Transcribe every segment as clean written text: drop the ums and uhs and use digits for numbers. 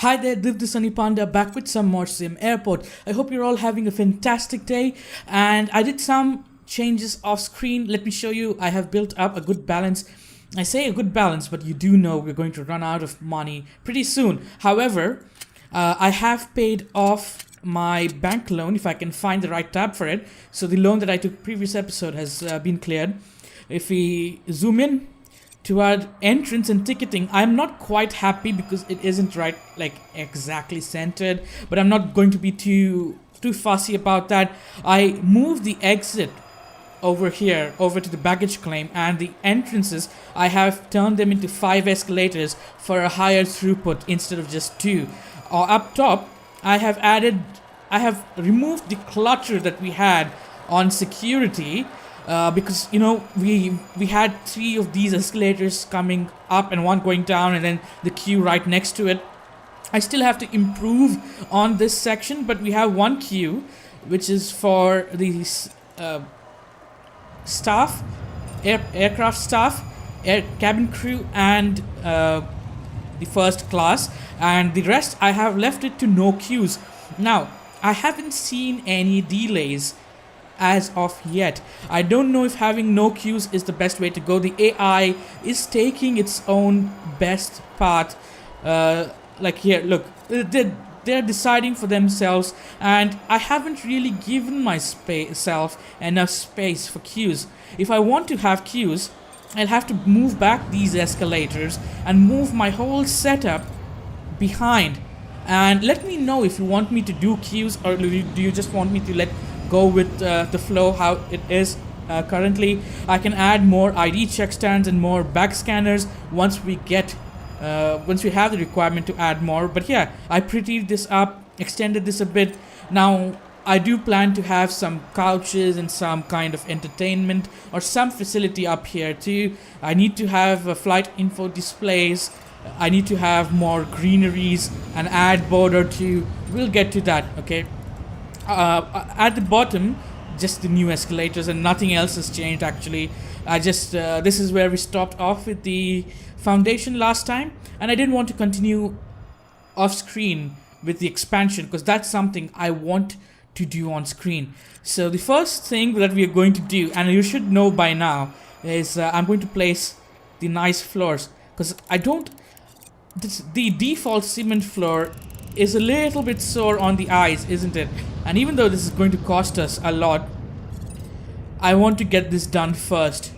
Hi there, this is Sunny Panda back with some more SimAirport. I hope you're all having a fantastic day, and I did some changes off screen. Let me show you. I have built up a good balance. I say a good balance, but you do know we're going to run out of money pretty soon. However, I have paid off my bank loan, if I can find the right tab for it. So the loan that I took previous episode has been cleared. If we zoom in to our entrance and ticketing, I'm not quite happy because it isn't right, like exactly centered, but I'm not going to be too fussy about that. I moved the exit over here over to the baggage claim, and the entrances I have turned them into 5 escalators for a higher throughput instead of just 2. Up top I have removed the clutter that we had on security. Because you know we had 3 of these escalators coming up and 1 going down, and then the queue right next to it. I still have to improve on this section, but we have 1 queue which is for the staff, aircraft staff, cabin crew, and the first class, and the rest I have left it to no queues. Now I haven't seen any delays as of yet. I don't know if having no queues is the best way to go. The AI is taking its own best path. Like here, look, they're deciding for themselves, and I haven't really given myself enough space for queues. If I want to have queues, I'll have to move back these escalators and move my whole setup behind. And let me know if you want me to do queues, or do you just want me to let go with the flow how it is currently. I can add more ID check stands and more back scanners once we have the requirement to add more. But yeah, I prettied this up, extended this a bit. Now I do plan to have some couches and some kind of entertainment or some facility up here too. I need to have flight info displays. I need to have more greeneries, an ad board or 2. We'll get to that, okay? At the bottom, just the new escalators, and nothing else has changed actually. This is where we stopped off with the foundation last time, and I didn't want to continue off screen with the expansion because that's something I want to do on screen. So the first thing that we are going to do, and you should know by now, is I'm going to place the nice floors, because the default cement floor is a little bit sore on the eyes, isn't it? And even though this is going to cost us a lot, I want to get this done first.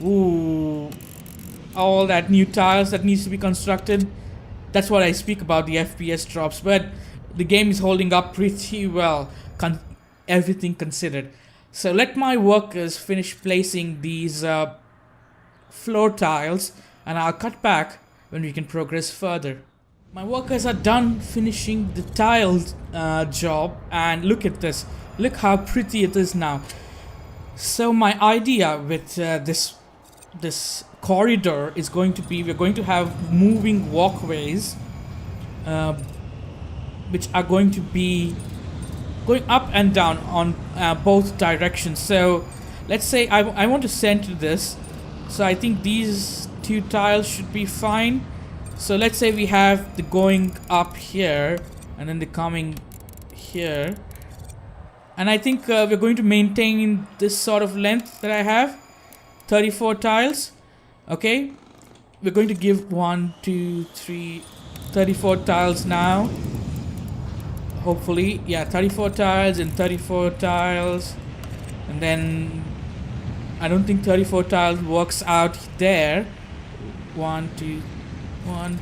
Ooh, all that new tiles that needs to be constructed. That's what I speak about, the FPS drops, but the game is holding up pretty well, everything considered. So let my workers finish placing these floor tiles, and I'll cut back when we can progress further. My workers are done finishing the tiled job, and look at this. Look how pretty it is now. So my idea with this corridor is going to be, we're going to have moving walkways which are going to be going up and down on both directions. So let's say I want to center this, so I think these 2 tiles should be fine. So let's say we have the going up here and then the coming here, and I think we're going to maintain this sort of length that I have, 34 tiles. Okay, we're going to give 1, 2, 3, 34 tiles now. Hopefully, yeah, 34 tiles and 34 tiles, and then I don't think 34 tiles works out there. 1, 2, 1.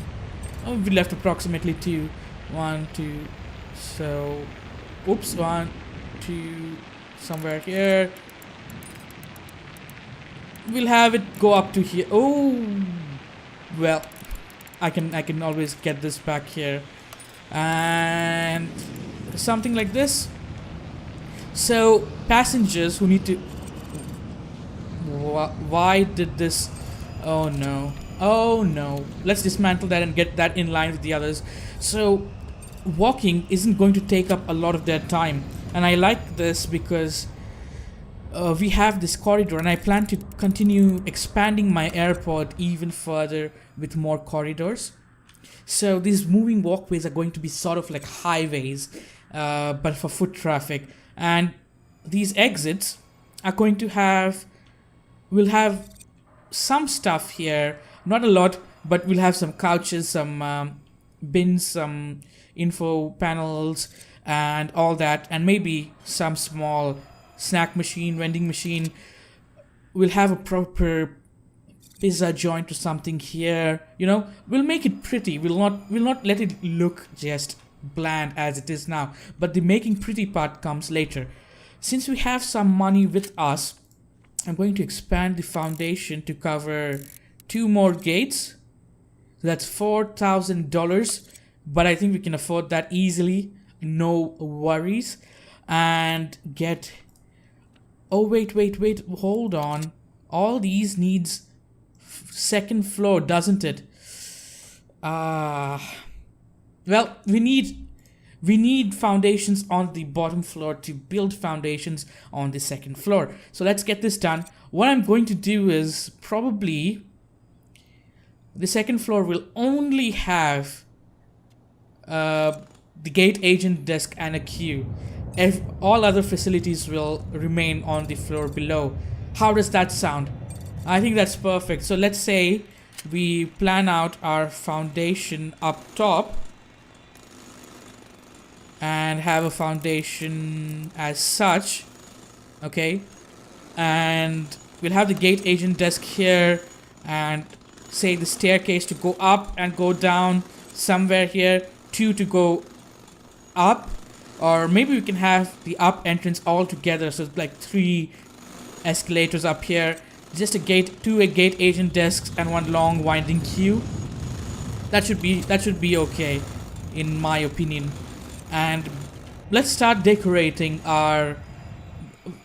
Oh, we left approximately 2. 1, 2. So, oops, 1, 2, somewhere here. We'll have it go up to here. Oh, well, I can always get this back here, and something like this. So passengers who need to. Why did this? Oh no. Oh no, let's dismantle that and get that in line with the others. So walking isn't going to take up a lot of their time, and I like this because we have this corridor, and I plan to continue expanding my airport even further with more corridors. So these moving walkways are going to be sort of like highways, but for foot traffic. And these exits are going to have, we'll have some stuff here, not a lot, but we'll have some couches, some bins, some info panels, and all that, and maybe some small snack machine, vending machine. We'll have a proper pizza joint or something here. We'll make it pretty. We'll not let it look just bland as it is now, but the making pretty part comes later. Since we have some money with us, I'm going to expand the foundation to cover 2 more gates. That's $4,000, but I think we can afford that easily, no worries. And get, oh wait, hold on, all these needs second floor, doesn't it? Well, we need foundations on the bottom floor to build foundations on the second floor. So let's get this done. What I'm going to do is probably the second floor will only have the gate agent desk and a queue. If all other facilities will remain on the floor below. How does that sound? I think that's perfect. So let's say we plan out our foundation up top and have a foundation as such. Okay, and we'll have the gate agent desk here, and say the staircase to go up and go down somewhere here, 2 to go up, or maybe we can have the up entrance all together, so it's like 3 escalators up here, just 2 gate agent desks and 1 long winding queue. That should be okay in my opinion. And let's start decorating our,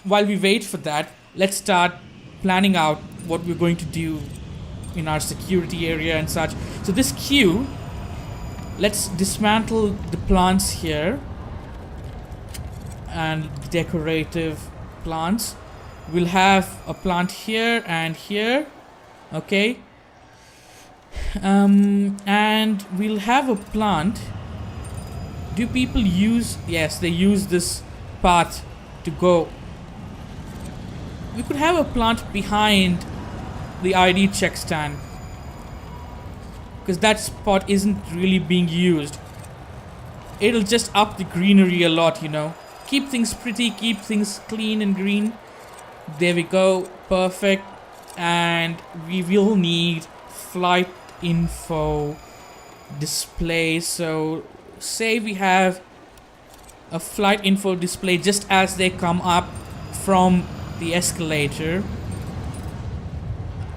while we wait for that, let's start planning out what we're going to do in our security area and such. So this queue, let's dismantle the plants here and decorative plants. We'll have a plant here and here. Okay, and we'll have a plant. Do people use, yes, they use this path to go. We could have a plant behind the ID check stand, because that spot isn't really being used. It'll just up the greenery a lot, keep things pretty, keep things clean and green. There we go, perfect. And we will need flight info display. So say we have a flight info display just as they come up from the escalator,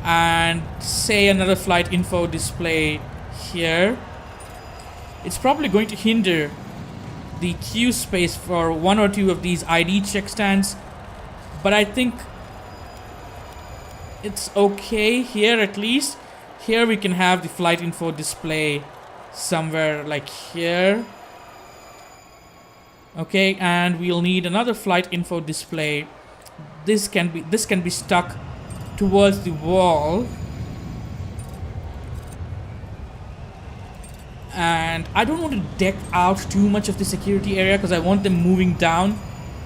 and say another flight info display here. It's probably going to hinder the queue space for 1 or 2 of these ID check stands, but I think it's okay here. At least here we can have the flight info display somewhere like here. Okay, and we'll need another flight info display. This can be stuck towards the wall, and I don't want to deck out too much of the security area because I want them moving down.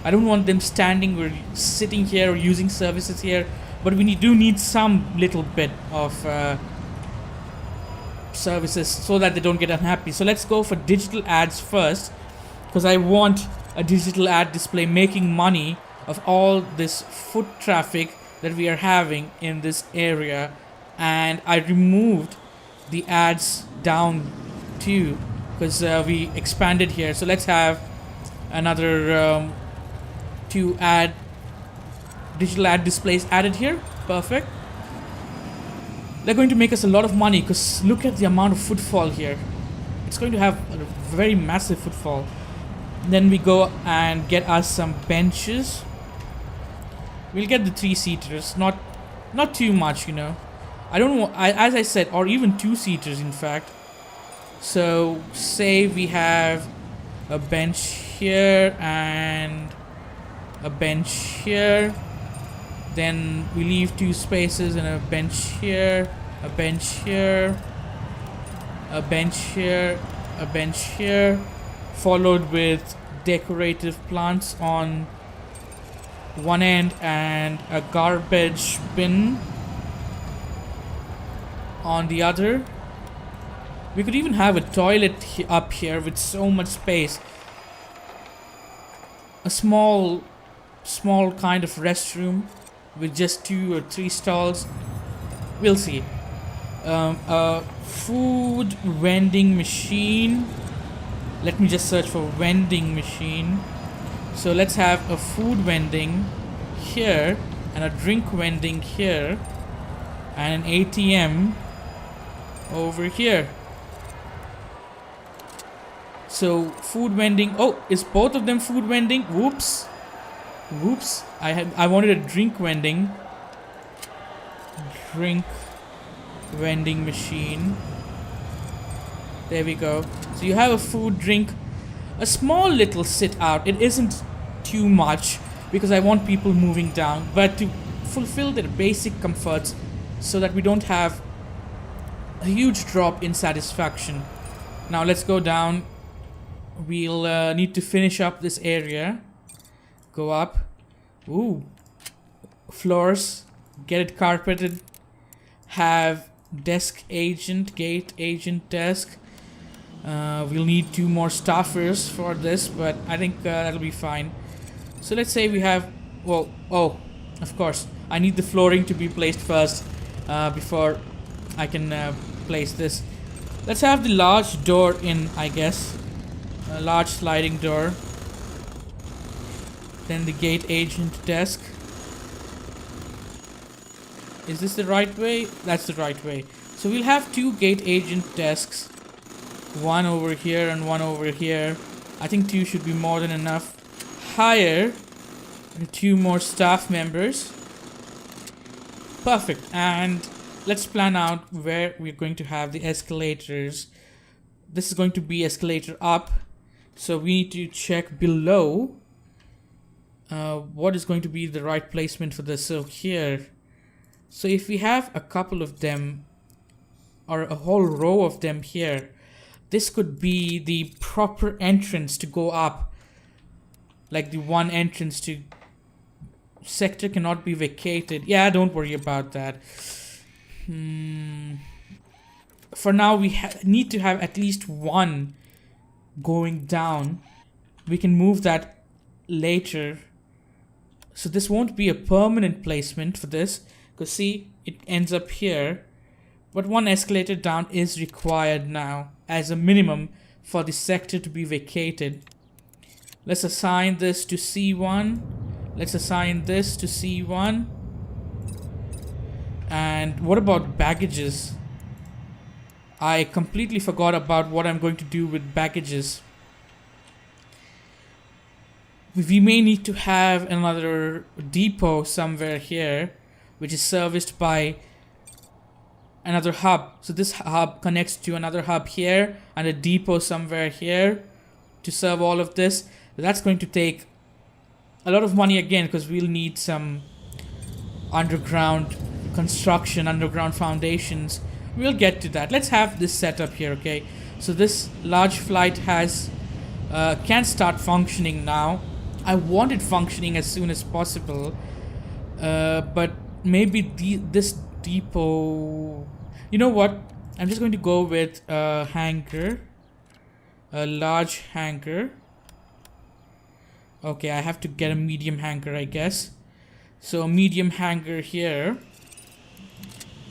I don't want them standing or sitting here or using services here, but we do need some little bit of services so that they don't get unhappy. So let's go for digital ads first, because I want a digital ad display making money of all this foot traffic that we are having in this area. And I removed the ads down too, because we expanded here. So let's have another 2 digital ad displays added here. Perfect. They're going to make us a lot of money, because look at the amount of footfall here. It's going to have a very massive footfall. Then we go and get us some benches. We'll get the 3-seaters, not too much, I don't want, as I said, or even 2-seaters in fact. So say we have a bench here and a bench here. Then we leave 2 spaces and a bench here, a bench here, a bench here, a bench here, followed with decorative plants on one end and a garbage bin on the other. We could even have a toilet up here with so much space. A small kind of restroom with just 2 or 3 stalls. We'll see. A food vending machine. Let me just search for vending machine. So let's have a food vending here and a drink vending here and an ATM over here. So food vending. Oh, is both of them food vending? Whoops. I wanted a drink vending. Drink vending machine. There we go. So you have a food drink, a small little sit out. It isn't too much because I want people moving down, but to fulfill their basic comforts so that we don't have a huge drop in satisfaction. Now let's go down. We'll need to finish up this area. Go up. Ooh. Floors. Get it carpeted. Have desk agent, gate agent desk. We'll need 2 more staffers for this, but I think that'll be fine. So let's say we have... Well, oh, of course. I need the flooring to be placed first before I can place this. Let's have the large door in, I guess. A large sliding door. Then the gate agent desk. Is this the right way? That's the right way. So we'll have 2 gate agent desks. One over here and one over here. I think 2 should be more than enough. Hire 2 more staff members. Perfect. And let's plan out where we're going to have the escalators. This is going to be escalator up. So we need to check below what is going to be the right placement for this. So here. So if we have a couple of them or a whole row of them here, this could be the proper entrance to go up. Like the one entrance to sector cannot be vacated. Yeah, don't worry about that. For now, we need to have at least one going down. We can move that later. So this won't be a permanent placement for this. Because see, it ends up here. But one escalator down is required now as a minimum for the sector to be vacated. Let's assign this to C1. Let's assign this to C1. And what about baggages? I completely forgot about what I'm going to do with baggages. We may need to have another depot somewhere here, which is serviced by another hub. So this hub connects to another hub here and a depot somewhere here to serve all of this. That's going to take a lot of money again because we'll need some underground construction, underground foundations. We'll get to that. Let's have this set up here, okay? So this large flight has can start functioning now. I want it functioning as soon as possible, but maybe this depot... You know what? I'm just going to go with a hangar. A large hangar. Okay, I have to get a medium hangar, I guess. So a medium hangar here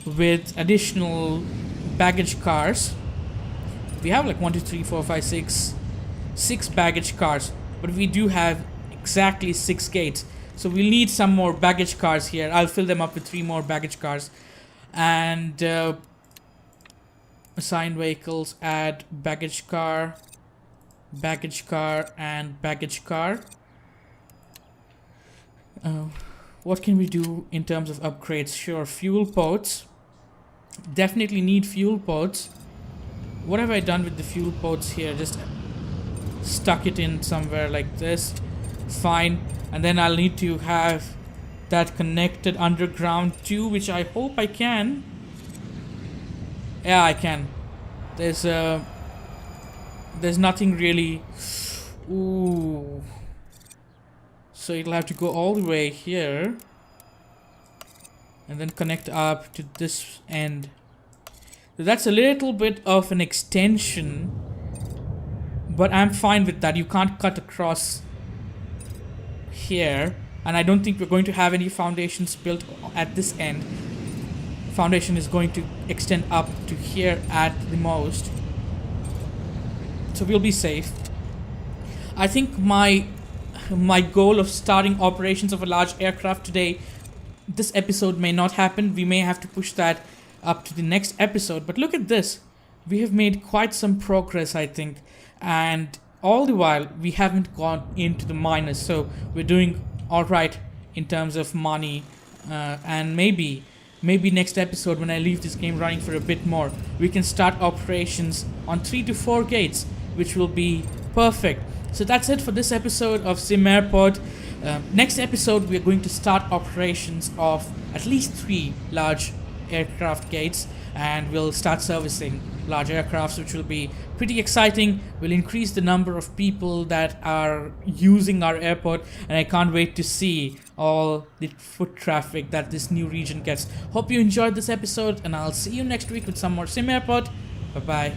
with additional baggage cars. We have like 1, 2, 3, 4, 5, 6 baggage cars, but we do have exactly 6 gates. So we'll need some more baggage cars here. I'll fill them up with 3 more baggage cars. And assign vehicles, add baggage car, and baggage car. What can we do in terms of upgrades? Sure, fuel pods. Definitely need fuel pods. What have I done with the fuel pods here? Just stuck it in somewhere like this. Fine. And then I'll need to have that connected underground too, which I hope I can. Yeah, I can. There's there's nothing really. Ooh. So it'll have to go all the way here and then connect up to this end. So that's a little bit of an extension, but I'm fine with that. You can't cut across here, and I don't think we're going to have any foundations built at this end. Foundation is going to extend up to here at the most, so we'll be safe. I think my goal of starting operations of a large aircraft today, this episode may not happen. We may have to push that up to the next episode. But look at this. We have made quite some progress, I think. And all the while, we haven't gone into the minus. So we're doing all right in terms of money. And maybe next episode, when I leave this game running for a bit more, we can start operations on 3 to 4 gates, which will be perfect. So that's it for this episode of SimAirport. Next episode, we're going to start operations of at least 3 large aircraft gates, and we'll start servicing large aircrafts, which will be pretty exciting. We'll increase the number of people that are using our airport, and I can't wait to see all the foot traffic that this new region gets. Hope you enjoyed this episode, and I'll see you next week with some more SimAirport. Bye bye.